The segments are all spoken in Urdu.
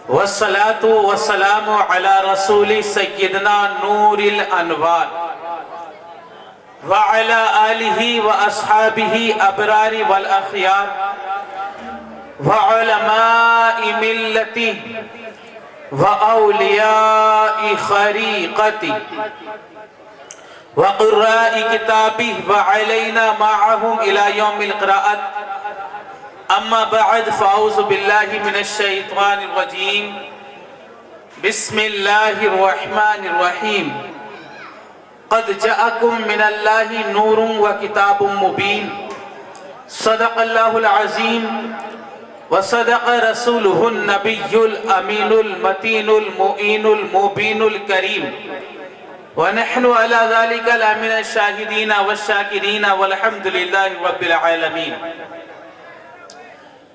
والصلاة والسلام على رسول سيدنا نور الأنوار وعلى آله وأصحابه أبرار والأخيار وعلماء ملته وأولياء خريقته وقراء كتابه وعلينا معهم إلى يوم القراءة. أما بعد فأعوذ بالله من الشيطان الرجيم. بسم الله الرحمن الرحيم. قد جاءكم من الله نور وكتاب مبين. صدق الله العظيم وصدق رسوله النبي الأمين المتين المؤين المبين الكريم. ونحن على ذلك لمن الشاهدين والشاكرين والحمد لله رب العالمين.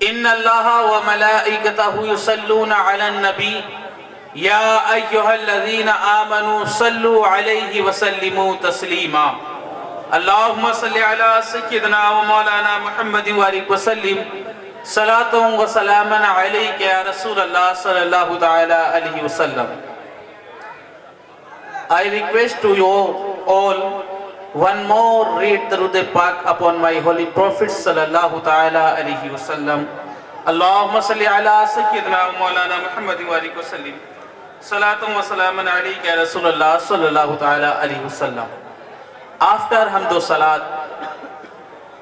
إن الله وملائكته يصلون على النبي يا أيها الذين آمنوا صلوا عليه وسلموا تسليما. اللهم صل على سيدنا ومولانا محمد وآله وسلم صلاة وسلاما عليك يا رسول الله صلى الله تعالى عليه وسلم. I request to you all one more read through the Pak upon my holy Prophet sallallahu ta'ala alayhi wa sallam. Allahumma salli ala sayyidina maulana Muhammad wa alihi wa sallim. Salatan wa salaman alayka ya Rasulullah sallallahu ta'ala alayhi wa sallam. After hamdu salat,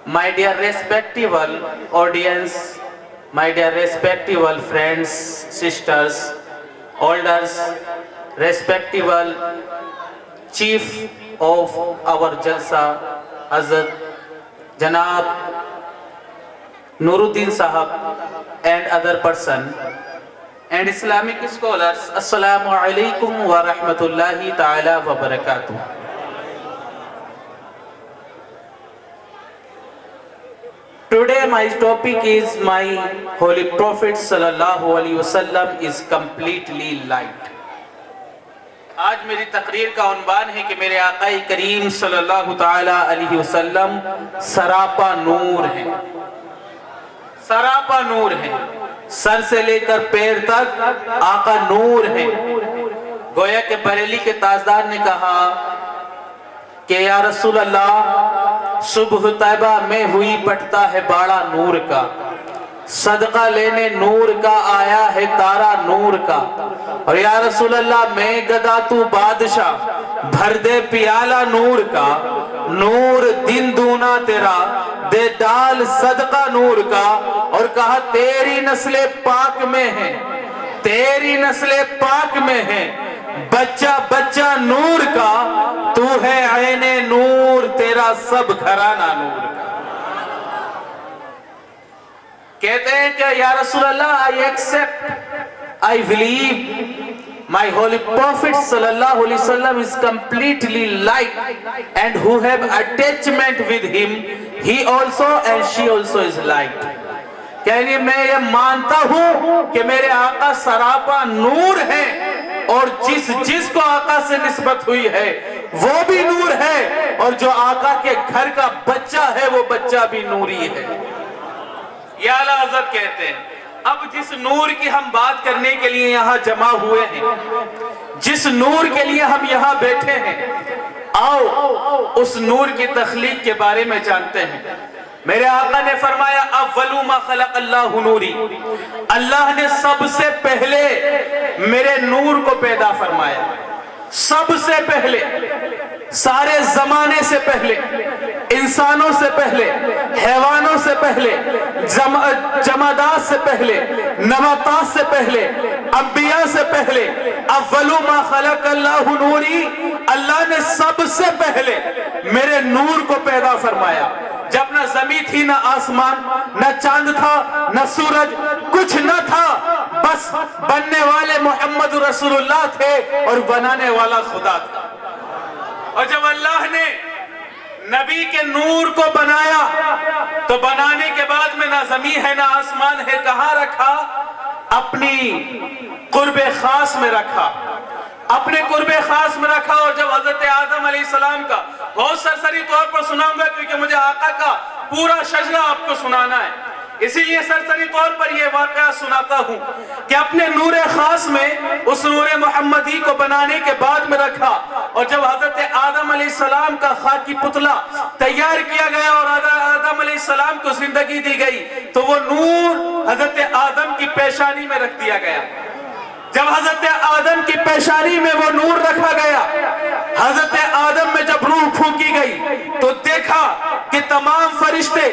my dear respectable audience, my dear respectable friends, sisters, elders, respectable chief of our Jalsa, Hazrat Janab Nuruddin Sahab and other person and Islamic scholars, Assalamu alaikum wa rahmatullahi ta'ala wa barakatuh. Today my topic is my Holy Prophet sallallahu alaihi wasallam is completely light. آج میری تقریر کا عنوان ہے کہ میرے آقا کریم صلی اللہ تعالی علیہ وسلم سراپا نور ہیں. سراپا نور ہیں، سر سے لے کر پیر تک آقا نور ہیں. گویا کہ بریلی کے تاجدار نے کہا کہ یا رسول اللہ صبح طیبہ میں ہوئی پٹتا ہے باڑا نور کا، صدقہ لینے نور کا آیا ہے تارا نور کا. اور یا رسول اللہ میں گدا تو بادشاہ بھر دے پیالہ نور کا، نور دن دونا تیرا دے ڈال صدقہ نور کا. اور کہا تیری نسل پاک میں ہے، تیری نسل پاک میں ہے، بچہ بچہ نور کا، تو ہے عین نور تیرا سب گھرانہ نور کا. کہتے ہیں کہ یا رسول اللہ I accept, I believe my holy Prophet sallallahu alaihi wasallam is completely light and who have attachment with him, he also and she also is light. کہنے میں یہ مانتا ہوں کہ میرے آقا سراپا نور ہیں اور جس کو آقا سے نسبت ہوئی ہے وہ بھی نور ہے، اور جو آقا کے گھر کا بچہ ہے وہ بچہ بھی نوری ہے. یا اللہ حضرت کہتے ہیں اب جس نور کی ہم بات کرنے کے لیے یہاں جمع ہوئے ہیں، جس نور کے لیے ہم یہاں بیٹھے ہیں، آؤ اس نور کی تخلیق کے بارے میں جانتے ہیں. میرے آقا نے فرمایا اولو ما خلق اللہ نوری، اللہ نے سب سے پہلے میرے نور کو پیدا فرمایا. سب سے پہلے، سارے زمانے سے پہلے، انسانوں سے پہلے، حیوانوں سے پہلے، جمادات سے پہلے، نباتات سے پہلے، انبیاء سے پہلے، اولو ما خلق اللہ نوری، اللہ نے سب سے پہلے میرے نور کو پیدا فرمایا. جب نہ زمین تھی، نہ آسمان، نہ چاند تھا، نہ سورج، کچھ نہ تھا، بس بننے والے محمد رسول اللہ تھے اور بنانے والا خدا تھا. اور جب اللہ نے نبی کے نور کو بنایا تو بنانے کے بعد میں نہ زمین ہے نہ آسمان ہے، کہاں رکھا؟ اپنی قرب خاص میں رکھا، اپنے قرب خاص میں رکھا. اور جب حضرت آدم علیہ السلام کا بہت سرسری طور پر سناؤں گا کیونکہ مجھے آقا کا پورا شجرہ آپ کو سنانا ہے، اسی لیے سرسری طور پر یہ واقعہ سناتا ہوں کہ اپنے اپنے نور خاص میں اس نور محمدی کو بنانے کے بعد میں رکھا، اور جب حضرت آدم علیہ السلام کا خاکی پتلا تیار کیا گیا اور آدم علیہ السلام کو زندگی دی گئی تو وہ نور حضرت آدم کی پیشانی میں رکھ دیا گیا۔ جب حضرت آدم کی پیشانی میں وہ نور رکھا گیا، حضرت آدم میں جب روح پھونکی گئی تو دیکھا کہ تمام فرشتے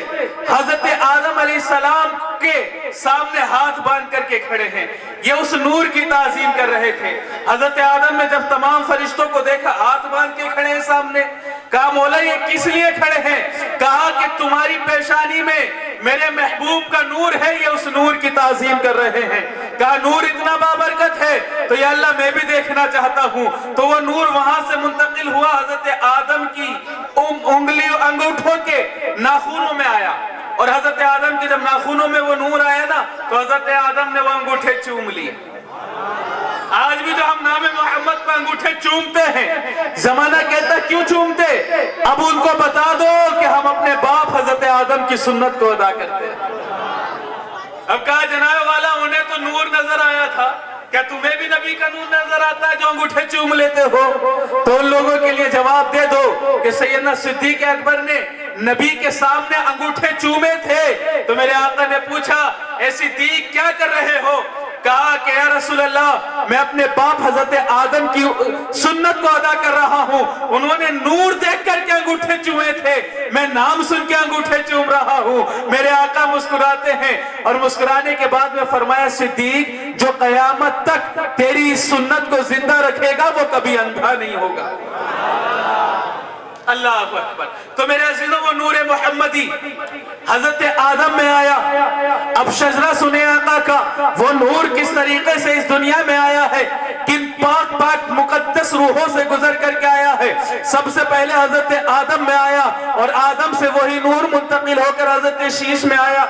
حضرت آدم علیہ السلام کے سامنے ہاتھ باندھ کر کے کھڑے ہیں، یہ اس نور کی تعظیم کر رہے تھے۔ حضرت آدم نے جب تمام فرشتوں کو دیکھا ہاتھ باندھ کے کھڑے ہیں سامنے، کہا مولا یہ کس لیے کھڑے ہیں؟ کہا کہ تمہاری پیشانی میں میرے محبوب کا نور ہے، یہ اس نور کی تعظیم کر رہے ہیں۔ کہا نور اتنا بابرکت ہے تو یا اللہ میں بھی دیکھنا چاہتا ہوں۔ تو وہ نور وہاں سے منتقل ہوا حضرت آدم کی انگوٹھوں کے ناخنوں میں آیا، اور حضرت آدم کی جب ناخنوں میں وہ نور آیا نا تو حضرت آدم نے وہ انگوٹھے چوم لیے۔ آج بھی جو ہم نام محمد پہ انگوٹھے چومتے ہیں، زمانہ کہتا کیوں چومتے؟ اب ان کو بتا دو کہ ہم اپنے باپ حضرت آدم کی سنت کو ادا کرتے ہیں۔ اب کہا جناب والا انہیں تو نور نظر آیا تھا، کیا تمہیں بھی نبی کا نور نظر آتا ہے جو انگوٹھے چوم لیتے ہو؟ تو ان لوگوں کے لیے جواب دے دو کہ سیدنا صدیق اکبر نے نبی کے سامنے انگوٹھے چومے تھے تو میرے آقا نے پوچھا اے صدیق کیا کر رہے ہو؟ کہا کہ یا رسول اللہ میں اپنے باپ حضرت آدم کی سنت کو ادا کر رہا ہوں، انہوں نے نور دیکھ کر کے انگوٹھے چومے تھے، میں نام سن کے انگوٹھے چوم رہا ہوں۔ میرے آقا مسکراتے ہیں اور مسکرانے کے بعد میں فرمایا صدیق جو قیامت تک تیری اس سنت کو زندہ رکھے گا وہ کبھی اندھا نہیں ہوگا۔ اللہ اکبر۔ تو میرے عزیزوں وہ نور محمدی حضرت آدم میں آیا۔ اب شجرہ سنے آقا کا، وہ نور کس طریقے سے اس دنیا میں آیا ہے، کن پاک پاک مقدس روحوں سے گزر کر کے آیا ہے۔ سب سے پہلے حضرت آدم میں آیا اور آدم سے وہی نور منتقل ہو کر حضرت شیش میں آیا،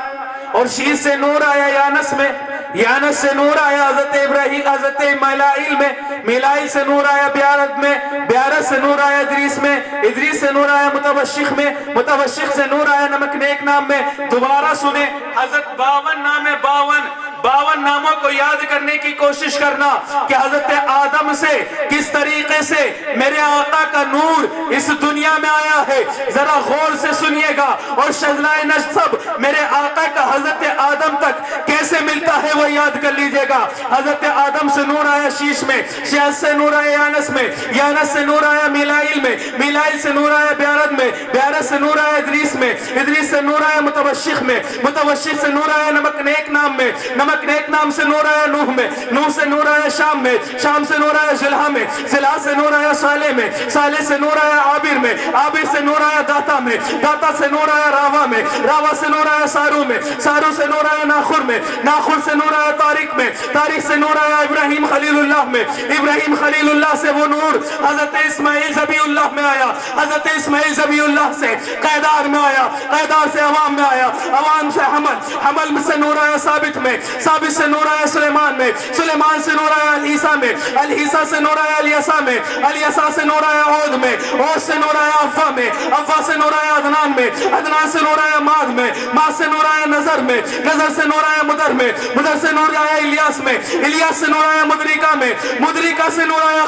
اور شیش سے نور آیا یانس میں، یانس سے نور آیا حضرت ابراہیم حضرت میلائیل میں، میلائیل سے نور آیا بیارت میں، بیارت سے نور آیا ادریس میں، ادریس سے نور آیا متوشخ میں، متوشخ سے نور آیا نمک نیک نام میں۔ دوبارہ سنیں حضرت 52 نام ہے، 52 ناموں کو یاد کرنے کی کوشش کرنا کہ حضرت آدم سے کس طریقے سے میرے آقا کا نور اس دنیا میں آیا ہے، ذرا غور سے سنیے گا، اور شجرہ نسب میرے آقا کا حضرت آدم تک کیسے ملتا ہے وہ یاد کر لیجئے گا۔ حضرت آدم سے نور آیا شیش میں، شیش سے نور آیا یانس میں، یانس سے نور آیا میلائیل میں، میلائیل سے نور آیا بیارت میں، بیارت سے نور آیا ادریس میں، ادریس سے نور آیا متوشخ میں، متوشخ سے نور آیا نمک نیک نام میں، نمک نیک نام سے نور آیا نوح میں، نوح سے نور آیا شام میں، شام سے نور آیا زلہ میں، زلہ سے نور آیا صالح میں، صالح سے نور آیا عابر میں، عابر سے نور آیا داتا میں، داتا سے نور آیا راوا میں، راوا سے نور آیا سارو میں، سارو سے نور آیا ناخر میں، ناخر سے نور آیا طارق میں، طارق سے نور آیا ابراہیم خلیل اللہ میں، ابراہیم خلیل اللہ سے وہ نور حضرت اسماعیل ذبیح اللہ میں آیا، حضرت اسماعیل ذبیح اللہ سے قیدار میں آیا، قیدار سے عوام میں آیا، عوام سے حمل، حمل سے نور آیا ثابت میں، ثابت سے نور آیا سلیمان میں، سلیمان سے نور آیا الہیسا میں، الہیسا سے نور آیا الیسا میں، الیسا سے نور آیا عود میں، عود سے نور آیا افا میں، افا سے نور آیا عدنان میں، عدنان سے نور آیا ماد میں، ماد سے نور آیا نظر میں، نظر سے نور آیا مدر میں، مدر سے نور آیا الیاس میں، الیاس سے نور آیا مدرکہ میں، مدرکہ سے نور آیا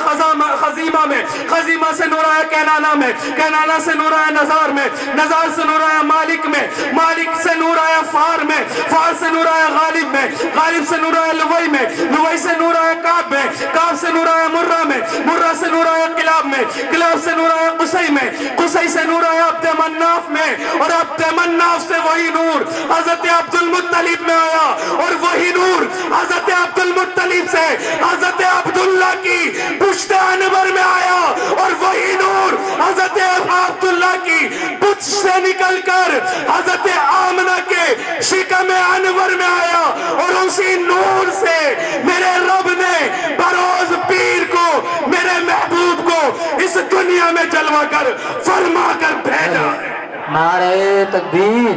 خزیمہ میں، خزیمہ سے نور آیا کینانہ میں، کینانہ سے نور آیا نظار میں، نظار سے نور آیا مالک میں، مالک سے نور آیا فار میں، فار سے نور آیا غالب میں، غالب سے نور آیا لوئی میں، لوئی سے نور آیا کعب میں، کعب سے نور آیا مرہ میں، مرہ سے نور آیا قلاب میں، قلاب سے نور آیا قصی میں، قصی سے نور آیا عبد مناف میں، اور عبد مناف سے وہی نور حضرت عبد المطلب میں آیا، اور وہی نور حضرت عبد المطلب سے حضرت عبداللہ کی پشت انور میں آیا، اور وہی نور حضرت عبداللہ کی پشت سے نکل کر حضرت آمنہ کے شکم انور میں آیا، اور اسی نور سے میرے رب نے بروز پیر کو میرے محبوب کو اس دنیا میں جلوہ کر فرما کر بھیجا ہے۔ نعرہ تکبیر،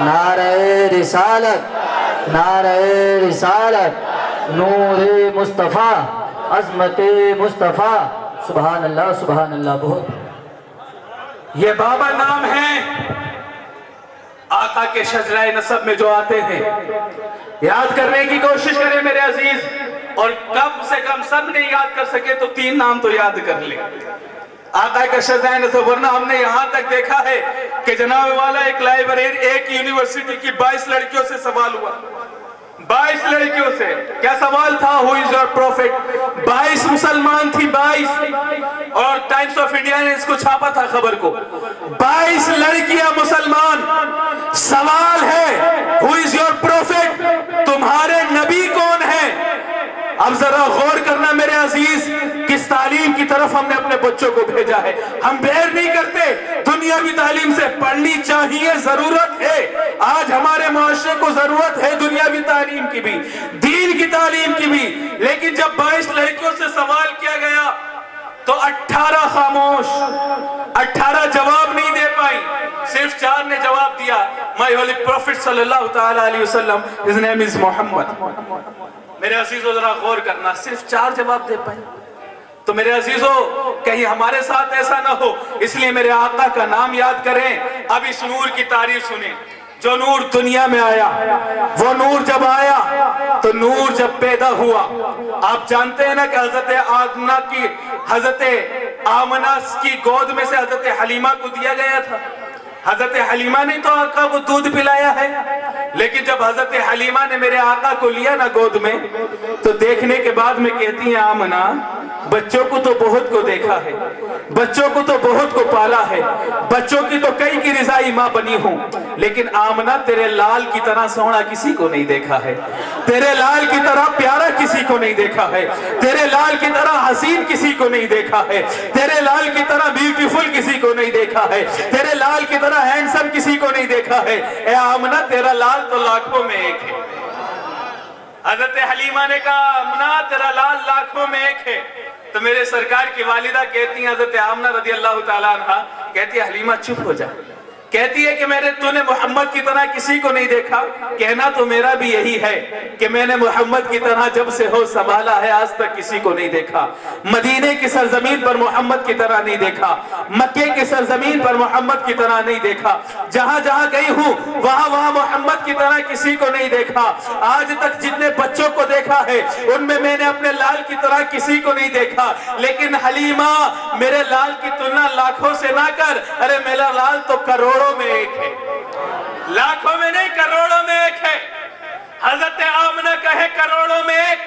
نعرہ رسالت، نعرہ رسالت، نور مصطفیٰ، عظمت مصطفیٰ، سبحان اللہ سبحان اللہ۔ بہت یہ بابا نام ہے آقا کے شجرہ نسب میں جو آتے ہیں یاد کرنے کی کوشش کریں میرے عزیز، اور کم سے کم سب نے یاد کر سکے تو 3 نام تو یاد کر لیں آقا کا شجرہ نسب۔ ورنہ ہم نے یہاں تک دیکھا ہے کہ جناب والا ایک لائبریری، ایک یونیورسٹی کی 22 لڑکیوں سے سوال ہوا، 22 لڑکیوں سے کیا سوال تھا؟ Who is your prophet؟ 22 مسلمان تھی، 22، اور ٹائمز آف انڈیا نے اس کو چھاپا تھا خبر کو، 22 لڑکیاں مسلمان، سوال ہے Who is your prophet؟ تمہارے نبی کون ہے؟ اب ذرا غور کرنا میرے عزیز، کس تعلیم کی طرف ہم نے اپنے بچوں کو بھیجا ہے۔ ہم بیر نہیں کرتے، دنیاوی تعلیم سے پڑھنی چاہیے، ضرورت ہے، آج ہمارے معاشرے کو ضرورت ہے دنیاوی تعلیم کی بھی، دین کی تعلیم کی بھی، لیکن جب 22 لڑکیوں سے سوال کیا گیا تو 18 خاموش، 18 جواب نہیں دے پائی، صرف 4 نے جواب دیا، My holy prophet صلی اللہ تعالیٰ علیہ وسلم, his name is محمد۔ میرے عزیزو ذرا غور کرنا، صرف 4 جواب دے پائے۔ تو میرے عزیزو کہیں ہمارے ساتھ ایسا نہ ہو، اس لیے میرے آقا کا نام یاد کریں۔ اب اس نور کی تعریف سنیں، جو نور دنیا میں آیا، وہ نور جب آیا تو نور جب پیدا ہوا، آپ جانتے ہیں نا کہ حضرت آمنہ کی گود میں سے حضرت حلیمہ کو دیا گیا تھا۔ حضرت حلیمہ نے تو آقا کو دودھ پلایا ہے، لیکن جب حضرت حلیمہ نے میرے آقا کو لیا نا گود میں، تو دیکھنے کے بعد میں کہتی ہیں آمنہ، بچوں کو تو بہت کو دیکھا ہے، بچوں کو تو بہت کو پالا ہے، بچوں کی تو کئی کی رضائی ماں بنی ہوں، لیکن آمنہ تیرے لال کی طرح سونا کسی کو نہیں دیکھا ہے، تیرے لال کی طرح پیارا کسی کو نہیں دیکھا ہے، تیرے لال کی طرح حسین کسی کو نہیں دیکھا ہے، تیرے لال کی طرح بیوٹیفل کسی کو نہیں دیکھا ہے، تیرے لال کی طرح ہینڈسم کسی کو نہیں دیکھا ہے۔ اے آمنہ تیرا لال تو لاکھوں میں ایک ہے۔ حضرت حلیمہ نے کہا آمنہ تیرا لال لاکھوں میں ایک ہے۔ تو میرے سرکار کی والدہ کہتی ہیں، حضرت آمنہ رضی اللہ تعالیٰ عنہ کہتی ہے حلیمہ چپ ہو جا، کہتی ہے کہ تو نے محمد کی طرح کسی کو نہیں دیکھا، کہنا تو میرا بھی یہی ہے کہ میں نے محمد کی طرح جب سے ہو سنبھالا ہے آج تک کسی کو نہیں دیکھا، مدینے کی سرزمین پر محمد کی طرح نہیں دیکھا، مکے کی سرزمین پر محمد کی طرح نہیں دیکھا، جہاں جہاں گئی ہوں وہاں محمد کی طرح کسی کو نہیں دیکھا، آج تک جتنے بچوں کو دیکھا ہے ان میں نے اپنے لال کی طرح کسی کو نہیں دیکھا، لیکن حلیمہ میرے لال کی تلنا لاکھوں سے نہ کر، ارے میرا لال تو کروڑوں میں ایک ہے، لاکھوں میں نہیں کروڑوں میں ایک ہے۔ حضرت آمنہ کہے کروڑوں میں ایک،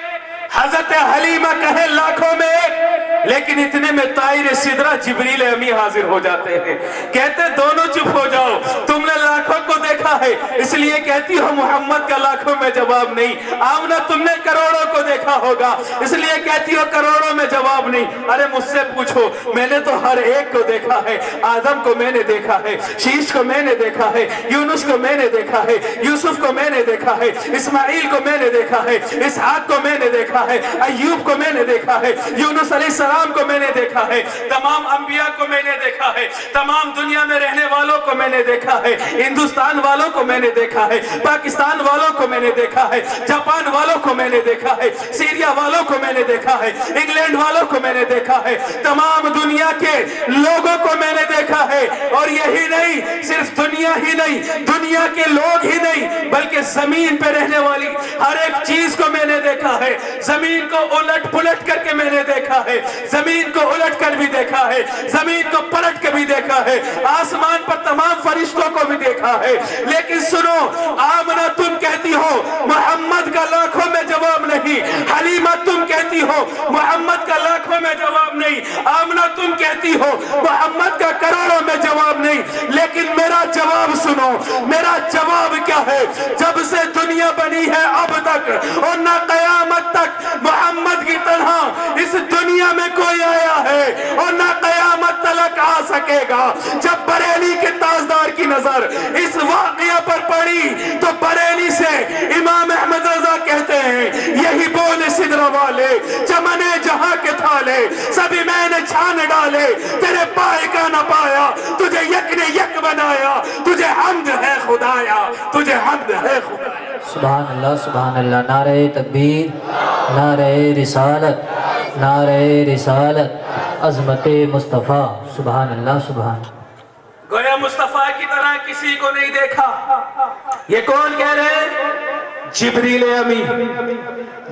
حضرت حلیمہ کہے لاکھوں میں ایک، لیکن اتنے میں طائر سدرہ جبریل امی حاضر ہو جاتے ہیں، کہتے دونوں چپ ہو جاؤ، تم نے لاکھوں کو دیکھا ہے اس لیے کہتی ہو محمد کا لاکھوں میں جواب نہیں، آمنہ تم نے کروڑوں کو دیکھا ہوگا اس لیے کہتی ہو کروڑوں میں جواب نہیں، ارے مجھ سے پوچھو میں نے تو ہر ایک کو دیکھا ہے، آدم کو میں نے دیکھا ہے، شیش کو میں نے دیکھا ہے، یونس کو میں نے دیکھا ہے، یوسف کو میں نے دیکھا ہے، اسماعیل کو میں نے دیکھا ہے، اسحاق کو میں نے دیکھا ہے، ایوب کو میں نے دیکھا ہے، یونس علیہ السلام کو میں نے دیکھا ہے، تمام انبیاء کو میں نے دیکھا ہے، تمام دنیا میں رہنے والوں کو میں نے دیکھا ہے، ہندوستان والوں کو میں نے دیکھا ہے، پاکستان والوں کو میں نے دیکھا ہے، جاپان والوں کو میں نے دیکھا ہے، سیریا والوں کو میں نے دیکھا ہے، انگلینڈ والوں کو میں نے دیکھا ہے، تمام دنیا کے لوگوں کو میں نے دیکھا ہے، اور یہی نہیں صرف دنیا ہی نہیں، دنیا کے لوگ ہی نہیں بلکہ زمین پہ رہنے والی ہر ایک چیز کو میں نے دیکھا ہے، زمین کو الٹ پلٹ کر کے میں نے دیکھا ہے، زمین کو الٹ کر بھی دیکھا ہے، زمین کو پلٹ کے بھی دیکھا ہے، آسمان پر تمام فرشتوں کو بھی دیکھا ہے، لیکن سنو آمنہ تم کہتی ہو محمد کا لاکھوں میں جواب نہیں، حلیمہ تم کہتی ہو محمد کا لاکھوں میں جواب نہیں، آمنہ تم کہتی ہو محمد کا کروڑوں میں جواب نہیں، لیکن میرا جواب سنو، میرا جواب کیا ہے؟ جب سے دنیا بنی ہے اب تک اور نہ قیامت تک محمد کی طرح اس دنیا میں کوئی آیا ہے اور نہ قیامت تلک آ سکے گا۔ جب بریلی کے تاجدار کی نظر اس واقعہ پر پڑی تو بریلی سے امام احمد رضا کہتے ہیں یہی بول سدرہ والے چمنے جہاں کے تھالے سبھی میں نے چھان ڈالے تیرے پائے کا نہ پایا تجھے یک نے یک بنایا تجھے حمد ہے خدایا تجھے حمد ہے خدایا۔ سبحان اللہ، نعرہ تکبیر، نعرہ رسالت، نعرہ رسالت، عظمت مصطفیٰ، سبحان اللہ سبحان۔ گویا مصطفیٰ کی طرح کسی کو نہیں دیکھا. یہ کون کہہ رہے ہیں؟ جبریل امی.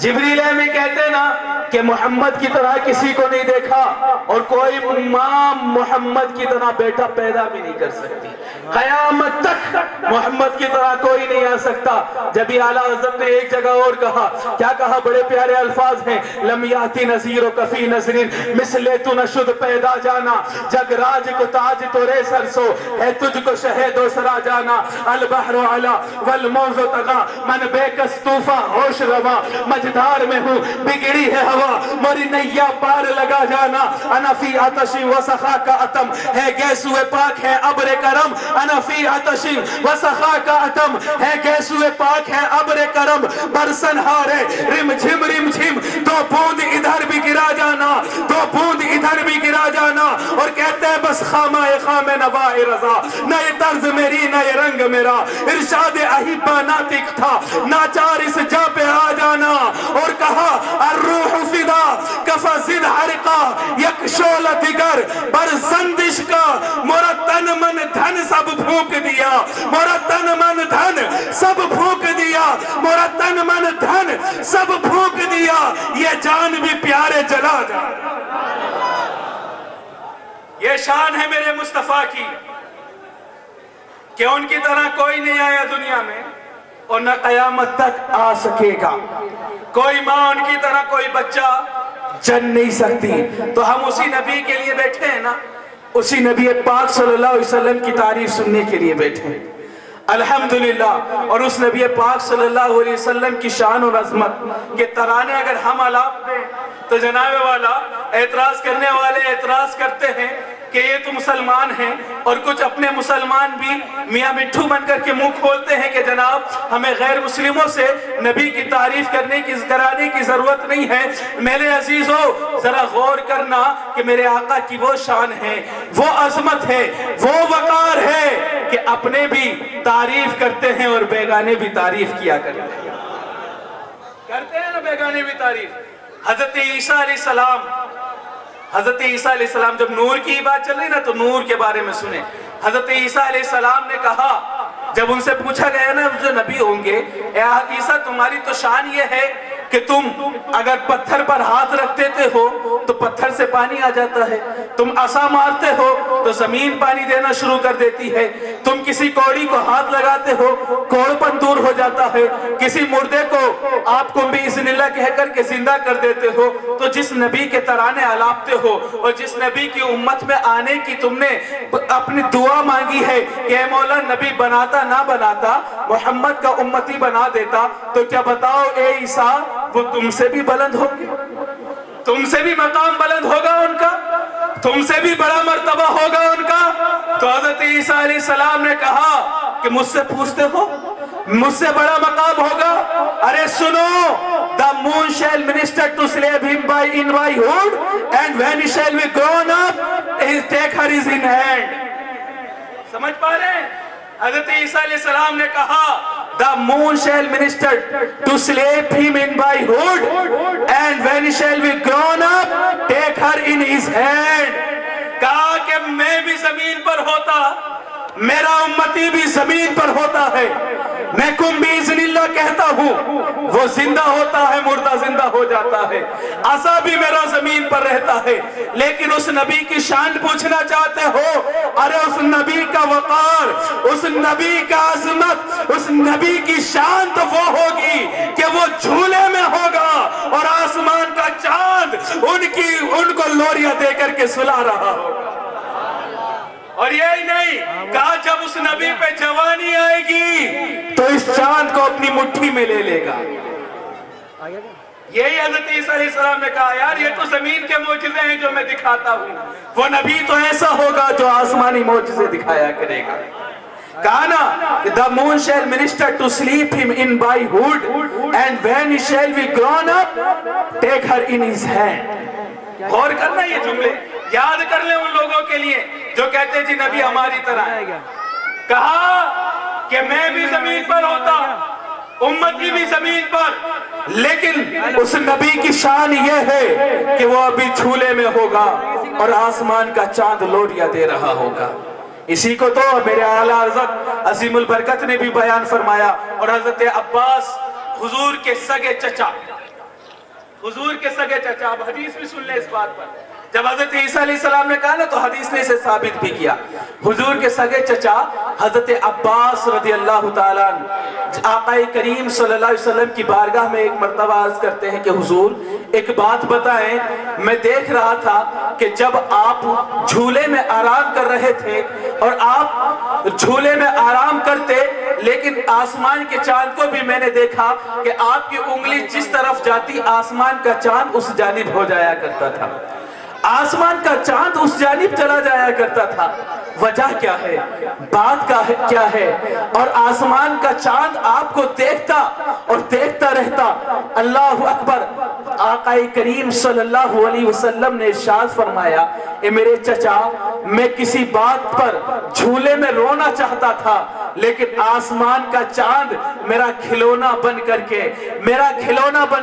جبریل امی کہتے ہیں نا کہ محمد کی طرح کسی کو نہیں دیکھا اور کوئی ماں محمد کی طرح بیٹا پیدا بھی نہیں کر سکتی. قیامت تک محمد کی طرح کوئی نہیں آ سکتا. جب یہ اعلیٰ حضرت نے ایک جگہ اور کہا, کیا کہا؟ بڑے پیارے الفاظ ہیں. لم یاتی نذیر و کفی نذرین مثل تو نشد پیدا جانا, جگ راج کو تاج تو رے سرسو ہے تجھ کو شہد و سرا جانا. البحر علا والموز تغا من بے کستوفہ ہوش روا, مجدار میں ہوں بگڑی ہے ہوا موری نیا پار لگا جانا. انا فی آتشی و سخا کا اتم ہے گیسوئے پاک ہے ابر کرم. انا فی آتشی و سخا کا اتم ہے گیسوئے پاک ہے ابر کرم. برسن ہارے رم جھم دو بوند ادھر بھی گرا جانا, دو بوند ادھر بھی گرا جانا. اور کہتے ہیں بس خامہ خام نوائی رضا, نہ یہ طرز میری نہ یہ رنگ میرا, ارشاد احبہ ناطق تھا ناچار اس جا پہ آ جانا. اور کہا الروح فدا کفا زد حرقا یک شول دیگر بر زندش کا مورا تن من دھن سب پھونک دیا, مورا تن من دھن سب پھونک دیا, مورا تن من دھن سب پھونک دیا. یہ جان بھی پیارے جلا جا. یہ شان ہے میرے مصطفیٰ کی کہ ان کی طرح کوئی نہیں آیا دنیا میں اور نہ قیامت تک آ سکے گا. کوئی ماں ان کی طرح کوئی بچہ جن نہیں سکتی. تو ہم اسی نبی کے لیے بیٹھے ہیں نا, اسی نبی پاک صلی اللہ علیہ وسلم کی تعریف سننے کے لیے بیٹھے ہیں الحمدللہ. اور اس نبی پاک صلی اللہ علیہ وسلم کی شان اور عظمت کے ترانے اگر ہم آلاپ دیں تو جناب والا اعتراض کرنے والے اعتراض کرتے ہیں کہ یہ تو مسلمان ہیں, اور کچھ اپنے مسلمان بھی میاں مٹھو بن کر کے منہ کھولتے ہیں کہ جناب ہمیں غیر مسلموں سے نبی کی تعریف کرانے کی ضرورت نہیں ہے. میرے عزیزو ذرا غور کرنا کہ میرے آقا کی وہ شان ہے, وہ عظمت ہے, وہ وقار ہے کہ اپنے بھی تعریف کرتے ہیں اور بیگانے بھی تعریف کیا کرتے ہیں نا, بیگانے بھی تعریف. حضرت عیسیٰ علیہ السلام, حضرت عیسیٰ علیہ السلام, جب نور کی بات چل رہی نا تو نور کے بارے میں سنیں. حضرت عیسیٰ علیہ السلام نے کہا, جب ان سے پوچھا گیا نا جو نبی ہوں گے, اے عیسیٰ تمہاری تو شان یہ ہے کہ تم اگر پتھر پر ہاتھ رکھ دیتے ہو تو پتھر سے پانی آ جاتا ہے, تم عصا مارتے ہو تو زمین پانی دینا شروع کر دیتی ہے, تم کسی کوڑی کو ہاتھ لگاتے ہو کوڑپن دور ہو جاتا ہے, کسی مردے کو آپ کو بِإِذْنِ اللَّهِ کہہ کر کے زندہ کر دیتے ہو. تو جس نبی کے ترانے آلاپتے ہو اور جس نبی کی امت میں آنے کی تم نے اپنی دعا مانگی ہے کہ اے مولا نبی بناتا نہ بناتا محمد کا امتی بنا دیتا, تو کیا بتاؤ اے عیسیٰ وہ تم سے بھی بلند ہوگی, تم سے بھی مقام بلند ہوگا ان کا, تم سے بھی بڑا مرتبہ ہوگا ان کا. تو حضرت عیسیٰ علیہ السلام نے کہا کہ مجھ سے پوچھتے ہو مجھ سے بڑا مقام ہوگا؟ ارے سنو, the moon shall minister to slave him by in boyhood, and when he shall be grown up, he take her in hand. سمجھ پا رہے ہیں؟ حضرت عیسیٰ علیہ السلام نے کہا the moon shall minister to slave him in boyhood, and when he shall be grown up, take her in his hand. کہا کہ میں بھی زمین پر ہوتا, میرا امتی بھی زمین پر ہوتا ہے, میں کم بِإِذْنِ اللَّهِ کہتا ہوں, وہ زندہ ہوتا ہے مردہ زندہ ہو جاتا ہے, عصا بھی میرا زمین پر رہتا ہے. لیکن اس نبی کی شان پوچھنا چاہتے ہو, ارے اس نبی کا وقار, اس نبی کا عظمت, اس نبی کی شان تو وہ ہوگی کہ وہ جھولے میں ہوگا اور آسمان کا چاند ان کو لوریاں دے کر کے سلا رہا ہوگا. اور یہی نہیں کہا جب اس نبی پہ جوانی آئے گی تو اس چاند کو اپنی مٹھی میں لے لے گا. یہی حضرت عیسیٰ علیہ السلام نے کہا یار یہ تو زمین کے معجزے ہیں جو میں دکھاتا ہوں, وہ نبی تو ایسا ہوگا جو آسمانی معجزے دکھایا کرے گا. کہا نا the moon shall minister to sleep him in boyhood, and when he shall be grown up, take her in his hand. غور کرنا یہ جملے یاد کر لیں ان لوگوں کے لیے جو کہتے ہیں جی نبی ہماری طرح ہے. کہا کہ میں بھی زمین پر ہوتا, امتی بھی زمین پر, لیکن اس نبی کی شان یہ ہے کہ وہ ابھی جھولے میں ہوگا اور آسمان کا چاند لوریاں دے رہا ہوگا. اسی کو تو میرے اعلیٰ حضرت عظیم البرکت نے بھی بیان فرمایا. اور حضرت عباس حضور کے سگے چچا, حضور کے سگے چچا, اب حدیث بھی سن لیں اس بات پر. جب حضرت عیسیٰ علیہ السلام نے کہا نا تو حدیث نے اسے ثابت بھی کیا. حضور کے سگے چچا حضرت عباس رضی اللہ تعالیٰ عنہ آقا کریم صلی اللہ علیہ وسلم کی بارگاہ میں ایک مرتبہ عرض کرتے ہیں کہ حضور ایک بات بتائیں, میں دیکھ رہا تھا کہ جب آپ جھولے میں آرام کر رہے تھے اور آپ جھولے میں آرام کرتے, لیکن آسمان کے چاند کو بھی میں نے دیکھا کہ آپ کی انگلی جس طرف جاتی آسمان کا چاند اس جانب ہو جایا کرتا تھا, آسمان کا چاند اس جانب چلا جایا کرتا تھا. وجہ کیا ہے, بات کیا ہے؟ اور آسمان کا چاند آپ کو دیکھتا اور دیکھتا رہتا. اللہ اکبر. آقا کریم صلی اللہ علیہ وسلم نے ارشاد فرمایا, اے میرے چچا, میں کسی بات پر جھولے میں رونا چاہتا تھا, لیکن آسمان کا چاند میرا کھلونا بن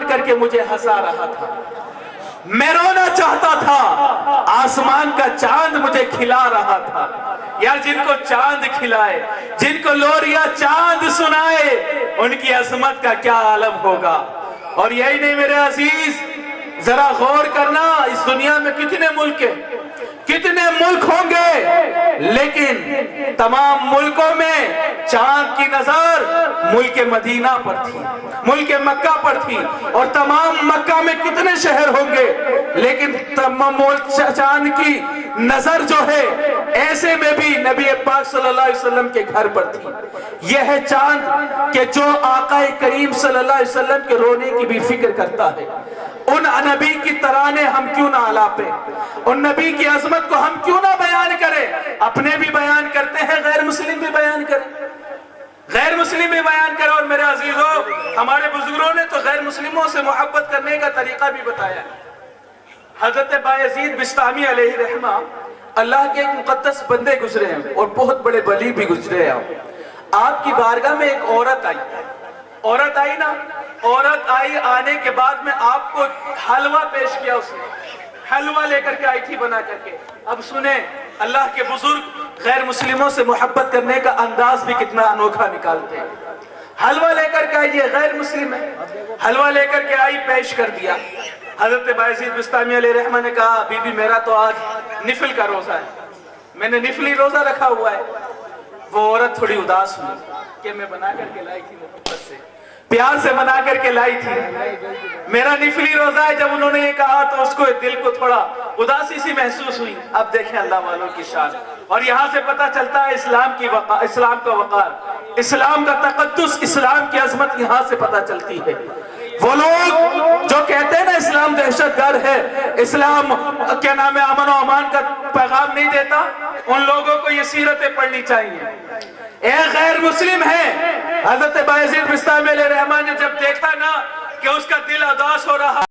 کر کے مجھے ہنسا رہا تھا. میں رونا چاہتا تھا, آسمان کا چاند مجھے کھلا رہا تھا. یار جن کو چاند کھلائے, جن کو لوریاں چاند سنائے, ان کی عظمت کا کیا عالم ہوگا. اور یہی نہیں میرے عزیز, ذرا غور کرنا, اس دنیا میں کتنے ملک ہیں, کتنے ملک ہوں گے, لیکن تمام ملکوں میں چاند کی نظر ملک مدینہ پر تھی, ملک مکہ پر تھی. اور تمام مکہ میں کتنے شہر ہوں گے, لیکن تمام چاند کی نظر جو ہے ایسے میں بھی نبی پاک صلی اللہ علیہ وسلم کے گھر پر تھی. یہ ہے چاند کہ جو آقا کریم صلی اللہ علیہ وسلم کے رونے کی بھی فکر کرتا ہے. ان نبی کی ترانے ہم کیوں نہ آلاپیں, ان نبی کی عظمت کو ہم کیوں نہ بیان کریں. اپنے بھی بیان کرتے ہیں, غیر مسلم بھی بیان کریں, غیر مسلم بھی بیان کریں. اور میرے عزیزوں, ہمارے بزرگوں نے تو غیر مسلموں سے محبت کرنے کا طریقہ بھی بتایا. حضرت بایزید بستامی علیہ رحمہ اللہ کے ایک مقدس بندے گزرے ہیں اور بہت بڑے ولی بھی گزرے ہیں. آپ کی بارگاہ میں ایک عورت آئی نا, عورت آئی, آنے کے بعد میں آپ کو حلوہ پیش کیا, اس نے حلوہ لے کر کے آئی تھی بنا کر کے. اب سنیں, اللہ کے بزرگ غیر مسلموں سے محبت کرنے کا انداز بھی کتنا انوکھا نکالتے ہیں. حلوہ لے کر کے آئی, یہ غیر مسلم ہے, حلوہ لے کر کے آئی, پیش کر دیا. حضرت بایزید بستامی علیہ رحمہ نے کہا, بی بی میرا تو آج نفل کا روزہ ہے, میں نے نفلی روزہ رکھا ہوا ہے. وہ عورت تھوڑی اداس ہوئی کہ میں بنا کر کے لائی تھی, محبت سے پیار سے بنا کر کے لائی تھی, میرا نفلی روزہ ہے. جب انہوں نے یہ کہا تو اس کو دل کو تھوڑا اداسی سی محسوس ہوئی. اب دیکھیں اللہ والوں کی شان, اور یہاں سے پتہ چلتا ہے اسلام کا وقار, اسلام کا تقدس, اسلام کی عظمت یہاں سے پتہ چلتی ہے. وہ لوگ جو کہتے ہیں نا اسلام دہشت گرد ہے, اسلام کیا نام ہے امن و امان کا پیغام نہیں دیتا, ان لوگوں کو یہ سیرتیں پڑھنی چاہیے. ایک غیر مسلم ہے, حضرت بایزید بستامی علیہ رحمہ نے جب دیکھا نا کہ اس کا دل اداس ہو رہا